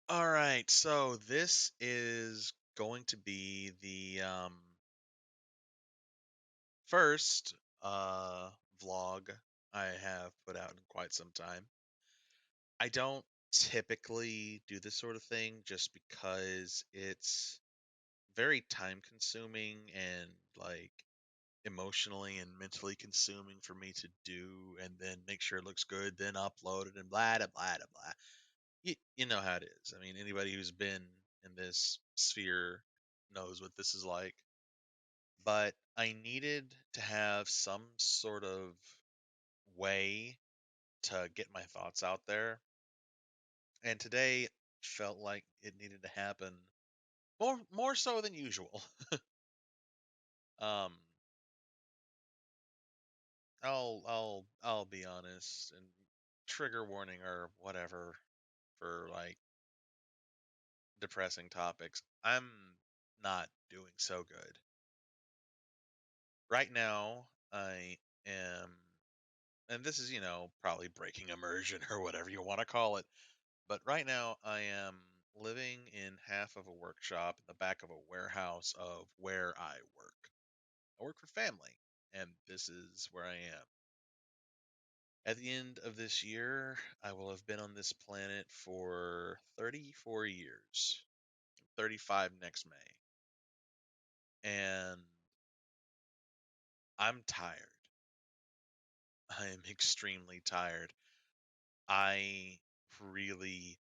All right, so this is going to be the first vlog I have put out in quite some time. I don't typically do this sort of thing just because it's very time consuming and like emotionally and mentally consuming for me to do and then make sure it looks good, then upload it and blah blah blah blah blah. You know how it is. I mean, anybody who's been in this sphere knows what this is like. But I needed to have some sort of way to get my thoughts out there. And today felt like it needed to happen more so than usual. Um I'll be honest and trigger warning or whatever for like depressing topics. I'm not doing so good. Right now, I am, and this is, probably breaking immersion or whatever you want to call it. But right now, I am living in half of a workshop in the back of a warehouse of where I work. I work for family, and this is where I am. At the end of this year, I will have been on this planet for 34 years, 35 next May. And I'm tired. I am extremely tired. I really,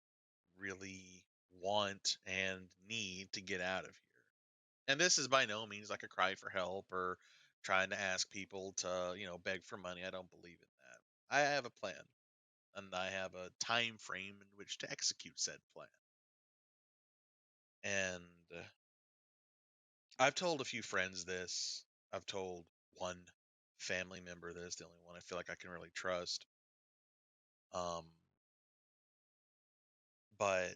really want and need to get out of here. And this is by no means like a cry for help or trying to ask people to, beg for money. I don't believe in that. I have a plan and I have a time frame in which to execute said plan. And I've told a few friends this. I've told one family member this, the only one I feel like I can really trust. Um, but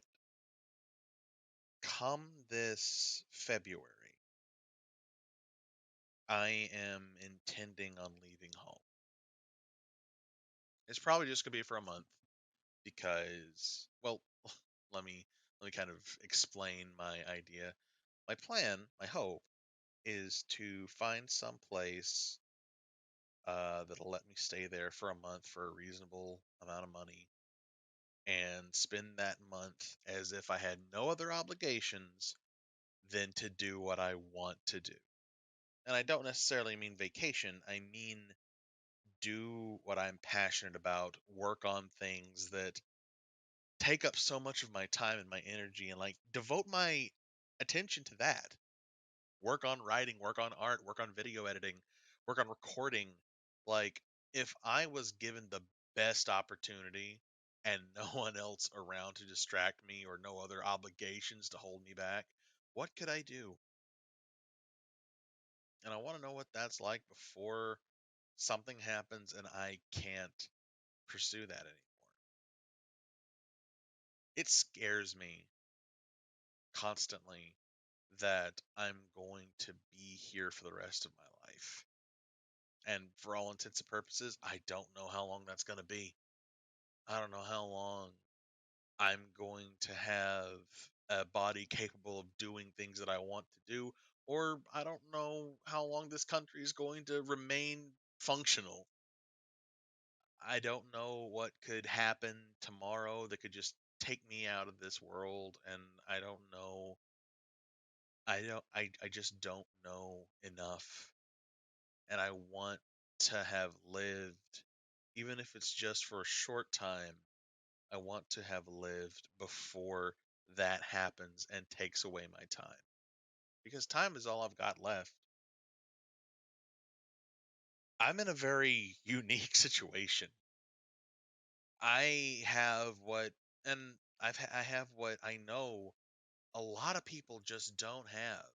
come this February, I am intending on leaving home. It's probably just gonna be for a month because, well, let me kind of explain my idea. My plan, my hope, is to find some place that'll let me stay there for a month for a reasonable amount of money and spend that month as if I had no other obligations than to do what I want to do. And I don't necessarily mean vacation. I mean do what I'm passionate about, work on things that take up so much of my time and my energy and like devote my attention to that. Work on writing, work on art, work on video editing, work on recording. Like if I was given the best opportunity and no one else around to distract me or no other obligations to hold me back, what could I do? And I want to know what that's like before something happens and I can't pursue that anymore. It scares me constantly that I'm going to be here for the rest of my life. And for all intents and purposes, I don't know how long that's going to be. I don't know how long I'm going to have a body capable of doing things that I want to do, or I don't know how long this country is going to remain functional. I don't know what could happen tomorrow that could just take me out of this world, and I don't know. I just don't know enough, and I want to have lived, even if it's just for a short time. I want to have lived before that happens and takes away my time, because time is all I've got left. I'm in a very unique situation. I have what, and I have what I know a lot of people just don't have.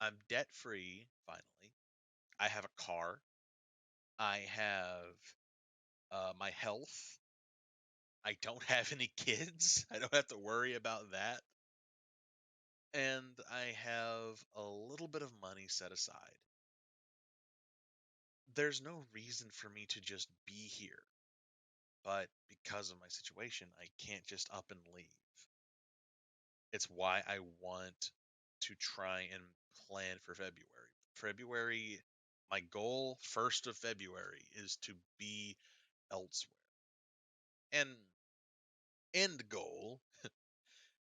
I'm debt free finally. I have a car. I have my health. I don't have any kids. I don't have to worry about that. And I have a little bit of money set aside. There's no reason for me to just be here. But because of my situation, I can't just up and leave. It's why I want to try and plan for February. February, my goal, 1st of February, is to be elsewhere. And end goal,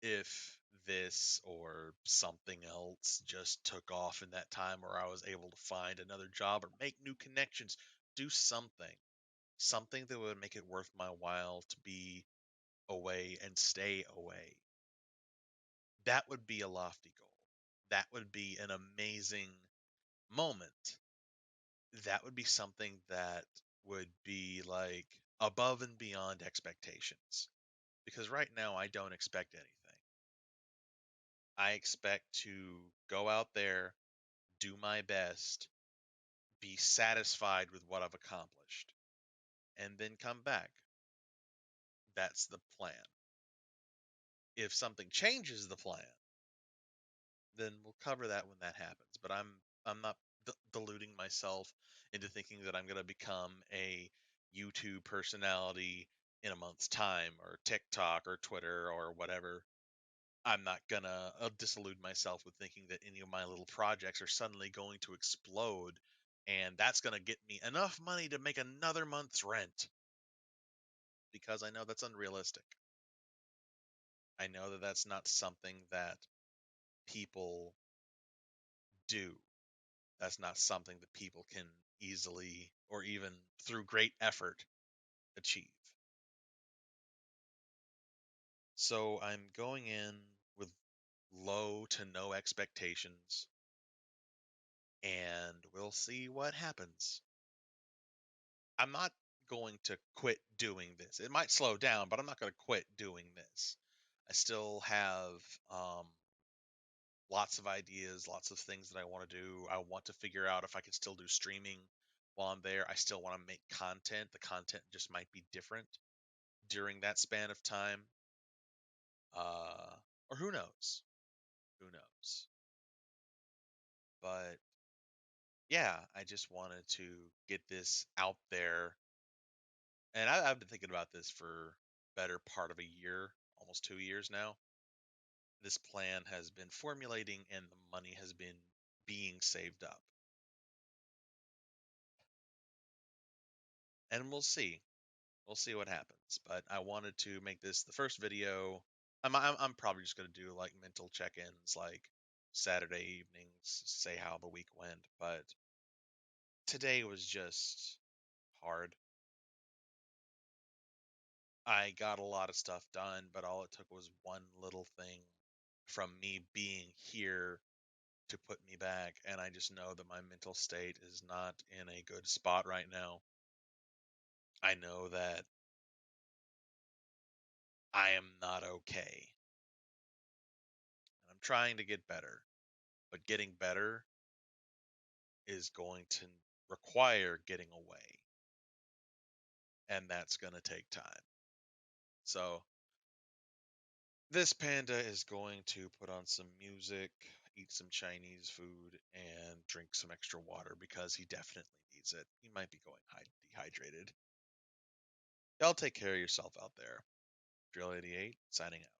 if this or something else just took off in that time where I was able to find another job or make new connections, do something that would make it worth my while to be away and stay away. That would be a lofty goal. That would be an amazing moment. That would be something that would be like above and beyond expectations. Because right now I don't expect anything. I expect to go out there, do my best, be satisfied with what I've accomplished, and then come back. That's the plan. If something changes the plan, then we'll cover that when that happens. But I'm not deluding myself into thinking that I'm going to become a YouTube personality in a month's time, or TikTok or Twitter or whatever. I'm not gonna disillude myself with thinking that any of my little projects are suddenly going to explode, and that's gonna get me enough money to make another month's rent, because I know that's unrealistic. I know that that's not something that people do. That's not something that people can easily or even through great effort achieve. So I'm going in with low to no expectations, and we'll see what happens. I'm not going to quit doing this. It might slow down, but I'm not going to quit doing this. I still have um, lots of ideas, lots of things that I want to do. I want to figure out if I can still do streaming while I'm there. I still want to make content. The content just might be different during that span of time. Or who knows? Who knows? But yeah, I just wanted to get this out there. And I've been thinking about this for better part of a year, almost 2 years now. This plan has been formulating and the money has been being saved up. And we'll see. We'll see what happens. But I wanted to make this the first video. I'm probably just going to do like mental check-ins, like Saturday evenings, say how the week went. But today was just hard. I got a lot of stuff done, but all it took was one little thing from me being here to put me back. And I just know that my mental state is not in a good spot right now. I know that I am not okay. And I'm trying to get better. But getting better is going to require getting away. And that's going to take time. So this panda is going to put on some music, eat some Chinese food, and drink some extra water because he definitely needs it. He might be going dehydrated. Y'all take care of yourself out there. Drill 88, signing out.